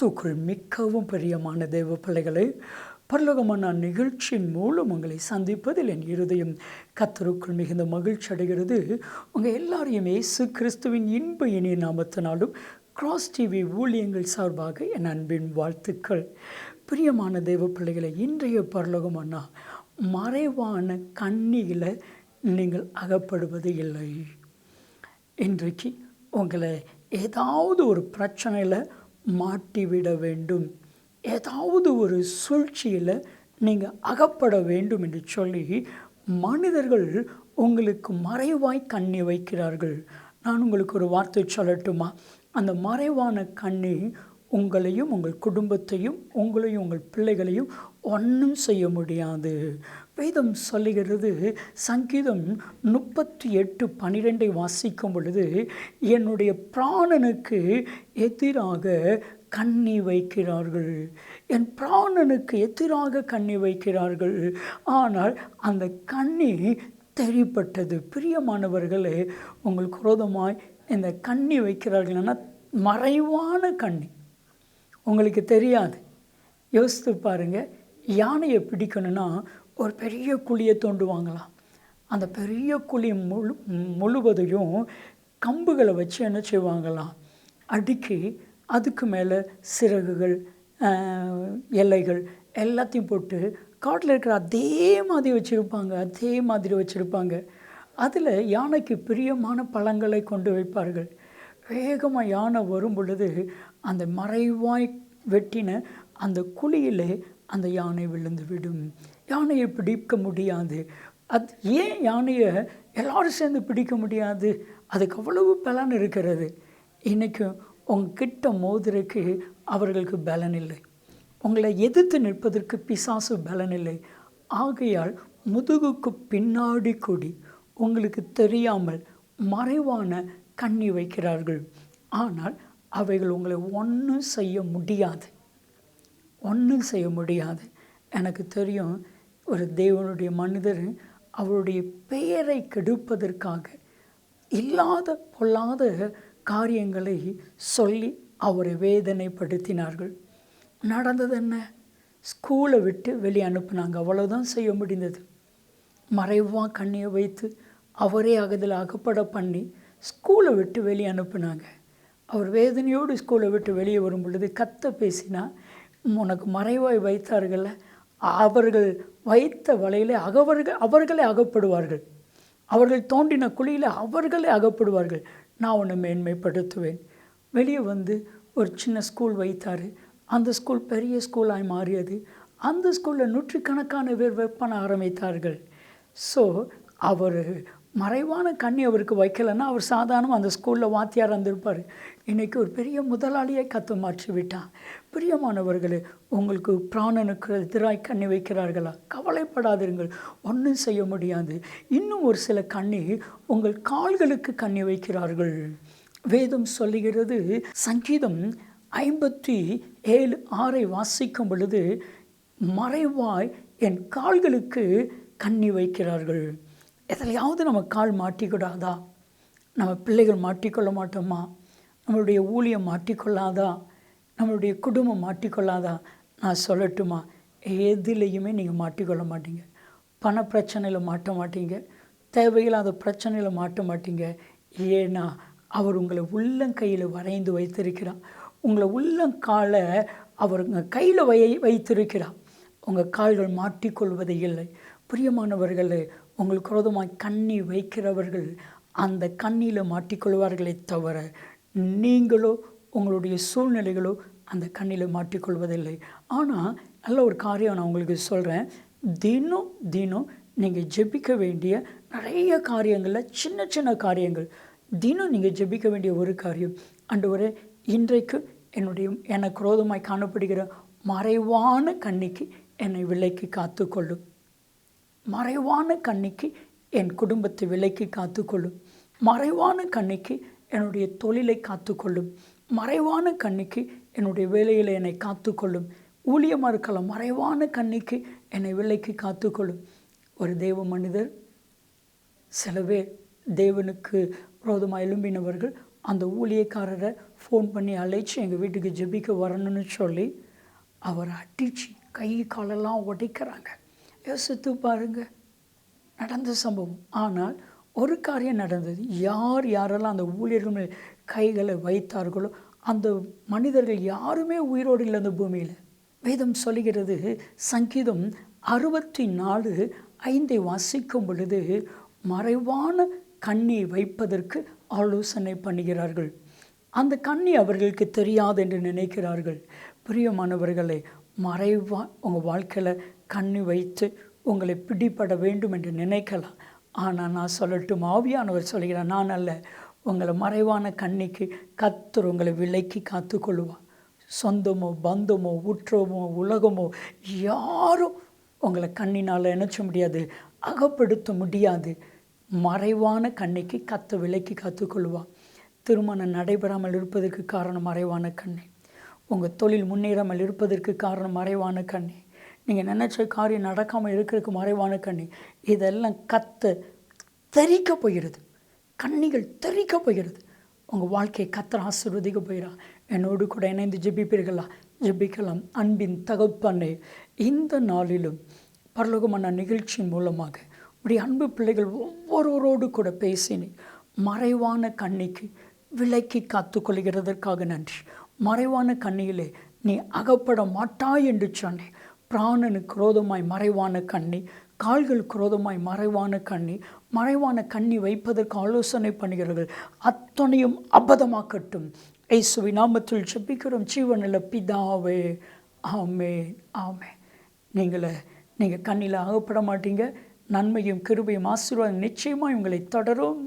கிறிஸ்துக்குள் மிகவும் பிரியமான தேவ பிள்ளைகளை, பரலோகமான நிகழ்ச்சியின் மூலம் உங்களை சந்திப்பதில் என் இருதயம் கர்த்தருக்குள் மிகுந்த மகிழ்ச்சி அடைகிறது. உங்கள் எல்லாரையும் இயேசு கிறிஸ்துவின் இன்ப இனிய நாமத்தினாலும் கிராஸ் டிவி ஊழியங்கள் சார்பாக என் அன்பின் வாழ்த்துக்கள். பிரியமான தேவ பிள்ளைகளை, இன்றைய பரலோகமான மறைவான கண்ணியில் நீங்கள் அகப்படுவது இல்லை. இன்றைக்கு உங்களை ஏதாவது ஒரு பிரச்சனையில் மாட்டிவிட வேண்டும், ஏதாவது ஒரு சூழ்ச்சியில் நீங்கள் அகப்பட வேண்டும் என்று சொல்லி மனிதர்கள் உங்களுக்கு மறைவாய் கண்ணி வைக்கிறார்கள். நான் உங்களுக்கு ஒரு வார்த்தை சொல்லட்டுமா? அந்த மறைவான கண்ணி உங்களையும் உங்கள் குடும்பத்தையும் உங்களையும் உங்கள் பிள்ளைகளையும் ஒன்றும் செய்ய முடியாது. வேதம் சொல்லுகிறது, சங்கீதம் 38:12 வாசிக்கும் பொழுது, என்னுடைய பிராணனுக்கு எதிராக கண்ணி வைக்கிறார்கள், என் பிராணனுக்கு எதிராக கண்ணி வைக்கிறார்கள், ஆனால் அந்த கண்ணி தெரிப்பட்டது. பிரியமானவர்களே, உங்களுக்கு விரோதமாய் இந்த கண்ணி வைக்கிறார்கள்னா மறைவான கண்ணி, உங்களுக்கு தெரியாது. யோசித்து பாருங்கள், யானையை பிடிக்கணும்னா ஒரு பெரிய குழியை தோண்டுவாங்களாம். அந்த பெரிய குழி முழுவதையும் கம்புகளை வச்சு என்ன செய்வாங்களாம், அடுக்கி அதுக்கு மேலே சிறகுகள், எல்லைகள் எல்லாத்தையும் போட்டு காட்டில் இருக்கிற அதே மாதிரி வச்சுருப்பாங்க. அதில் யானைக்கு பிரியமான பழங்களை கொண்டு வைப்பார்கள். வேகமாக யானை வரும் பொழுது அந்த மறைவாய் வெட்டின அந்த குழியிலே அந்த யானை விழுந்து விடும். யானையை பிடிக்க முடியாது. அது ஏன் யானையை எல்லோரும் சேர்ந்து பிடிக்க முடியாது? அதுக்கு அவ்வளவு பலன் இருக்கிறது. இன்றைக்கி உங்ககிட்ட மோதிரக்கு அவர்களுக்கு பலன் இல்லை, உங்களை எதிர்த்து நிற்பதற்கு பிசாசு பலன் இல்லை. ஆகையால் முதுகுக்கு பின்னாடி கொடி உங்களுக்கு தெரியாமல் மறைவான கண்ணி வைக்கிறார்கள். ஆனால் அவைகள் உங்களை ஒன்றும் செய்ய முடியாது. எனக்கு தெரியும், ஒரு தேவனுடைய மனிதர் அவருடைய பெயரை கெடுப்பதற்காக இல்லாத பொல்லாத காரியங்களை சொல்லி அவரை வேதனைப்படுத்தினார்கள். நடந்தது என்ன? ஸ்கூலை விட்டு வெளியே அனுப்புனாங்க. அவ்வளோதான் செய்ய முடிந்தது. மறைவாக கண்ணியை வைத்து அவரே அதில் அகப்பட பண்ணி ஸ்கூலை விட்டு வெளியே அனுப்புனாங்க. அவர் வேதனையோடு ஸ்கூலை விட்டு வெளியே வரும் பொழுது கத்த பேசினா, உனக்கு மறைவாய் வைத்தார்கள், அவர்கள் வைத்த வலையில் அவர்களே அகப்படுவார்கள், அவர்கள் தோண்டின குழியில் அவர்களே அகப்படுவார்கள், நான் உன்னை மேன்மைப்படுத்துவேன். வெளியே வந்து ஒரு சின்ன ஸ்கூல் வைத்தார். அந்த ஸ்கூல் பெரிய ஸ்கூலாக மாறியது. அந்த ஸ்கூலில் நூற்றுக்கணக்கான பேர் ஒர்க் பண்ண ஆரம்பித்தார்கள். ஸோ அவர் மறைவான கண்ணி அவருக்கு வைக்கலைன்னா அவர் சாதாரணமாக அந்த ஸ்கூலில் வாத்தியார் இருந்திருப்பார். இன்றைக்கி ஒரு பெரிய முதலாளியை கற்று மாற்றி விட்டான். பிரியமானவர்களே, உங்களுக்கு பிராணனுக்கு எதிராக கண்ணி வைக்கிறார்களா? கவலைப்படாதீர்கள், ஒன்றும் செய்ய முடியாது. இன்னும் ஒரு சில கண்ணி உங்கள் கால்களுக்கு கண்ணி வைக்கிறார்கள். வேதம் சொல்லுகிறது, சங்கீதம் 57:6 வாசிக்கும் பொழுது, மறைவாய் என் கால்களுக்கு கண்ணி வைக்கிறார்கள். எதிலையாவது நம்ம கால் மாட்டிக்கூடாதா? நம்ம பிள்ளைகள் மாட்டிக்கொள்ள மாட்டோமா? நம்மளுடைய ஊழியம் மாட்டிக்கொள்ளாதா? நம்மளுடைய குடும்பம் மாட்டிக்கொள்ளாதா? நான் சொல்லட்டுமா, எதுலேயுமே நீங்கள் மாட்டிக்கொள்ள மாட்டீங்க. பண பிரச்சனையில் மாட்ட மாட்டீங்க, தேவையில்லாத பிரச்சனையில் மாட்ட மாட்டீங்க. ஏன்னா அவர் உங்களை உள்ளங்கையில் வரைந்து வைத்திருக்கிறார். உங்களை உள்ளங்காலை அவர் உங்கள் கையில் வைத்திருக்கிறார். உங்கள் கால்கள் மாட்டிக்கொள்வதே இல்லை. பிரியமானவர்களே, உங்களுக்கு விரோதமாக கண்ணி வைக்கிறவர்கள் அந்த கண்ணியில் மாட்டிக்கொள்வார்களே தவிர, நீங்களோ உங்களுடைய சூழ்நிலைகளோ அந்த கண்ணியில் மாட்டிக்கொள்வதில்லை. ஆனால் நல்ல ஒரு காரியம் நான் உங்களுக்கு சொல்கிறேன். தினம் நீங்கள் ஜெபிக்க வேண்டிய நிறைய காரியங்களில் சின்ன சின்ன காரியங்கள், தினம் நீங்கள் ஜெபிக்க வேண்டிய ஒரு காரியம், ஆண்டவரே, இன்றைக்கு எனக்கு விரோதமாய் காணப்படுகிற மறைவான கண்ணிக்கு என்னை விலைக்கு காத்துக்கொள்ளும், மறைவான கண்ணிக்கு என் குடும்பத்தை விலைக்கு காத்துக்கொள்ளும், மறைவான கண்ணிக்கு என்னுடைய தொழிலை காத்துக்கொள்ளும், மறைவான கண்ணிக்கு என்னுடைய வேலையில் என்னை காத்துக்கொள்ளும், ஊழியமாக இருக்கலாம், மறைவான கண்ணிக்கு என்னை விலைக்கு காத்துக்கொள்ளும். ஒரு தேவ மனிதர், சில பேர் தேவனுக்கு விரோதமாக எழும்பினவர்கள் அந்த ஊழியக்காரரை ஃபோன் பண்ணி அழைச்சி எங்கள் வீட்டுக்கு ஜெபிக்க வரணும்னு சொல்லி அவரை அடித்து கை காலெல்லாம் உடைக்கிறாங்க. யோசித்து பாருங்க நடந்த சம்பவம். ஆனால் ஒரு காரியம் நடந்தது. யாரெல்லாம் அந்த ஊழியர்கள் மேல் கைகளை வைத்தார்களோ அந்த மனிதர்கள் யாருமே உயிரோடு இல்லை அந்த பூமியில். வேதம் சொல்லுகிறது, சங்கீதம் 64:5 வாசிக்கும் பொழுது, மறைவான கண்ணி வைப்பதற்கு ஆலோசனை பண்ணுகிறார்கள். அந்த கண்ணி அவர்களுக்கு தெரியாது என்று நினைக்கிறார்கள். பிரியமானவர்களே, உங்கள் வாழ்க்கையில் கண்ணி வைத்து உங்களை பிடிபட வேண்டும் என்று நினைக்கலாம். ஆனால் நான் சொல்லட்டும், ஆவியானவர் சொல்கிறார், நான் அல்ல, உங்களை மறைவான கண்ணிக்கு கர்த்தர் உங்களை விலக்கி காத்து கொள்ளுவார். சொந்தமோ பந்தமோ உற்றமோ உலகமோ யாரும் உங்களை கண்ணினால் நினைச்ச முடியாது, அகப்படுத்த முடியாது. மறைவான கண்ணிக்கு கர்த்தர் விலக்கி காத்துக்கொள்வார். திருமணம் நடைபெறாமல் இருப்பதற்கு காரணம் மறைவான கண்ணி. உங்கள் தொழில் முன்னேறாமல் இருப்பதற்கு காரணம் மறைவான கண்ணி. நீங்கள் நினச்ச காரியம் நடக்காமல் இருக்கிறதுக்கு மறைவான கண்ணி. இதெல்லாம் தெறிக்க போகிறது. கண்ணிகள் தெறிக்க போகிறது. உங்கள் வாழ்க்கையை கர்த்தர் ஆசீர்வதிக்க போகிறார். என்னோடு கூட இணைந்து ஜெபிக்கலாம். அன்பின் தகப்பனே, இந்த நாளிலும் பரலோகமான நிகழ்ச்சியின் மூலமாக உடைய அன்பு பிள்ளைகள் ஒவ்வொருவரோடு கூட பேசினேன். மறைவான கண்ணிக்கு விலக்கி காத்துக்கொள்கிறதற்காக நன்றி. மறைவான கண்ணியிலே நீ அகப்பட மாட்டாய் என்று சொன்னேன். பிராணனுக்கு குரோதமாய் மறைவான கண்ணி, கால்கள் குரோதமாய் மறைவான கண்ணி, மறைவான கண்ணி வைப்பதற்கு ஆலோசனை பண்ணுகிறார்கள். அத்தனையும் அபதமாக்கட்டும். இயேசுவின் நாமத்தில் ஜெபிக்கிறோம் ஜீவனுள்ள பிதாவே, ஆமென், ஆமென். நீங்கள் கண்ணில் அகப்பட மாட்டீங்க. நன்மையும் கிருபையும் ஆசீர்வாதம் நிச்சயமாக உங்களை தொடரும்.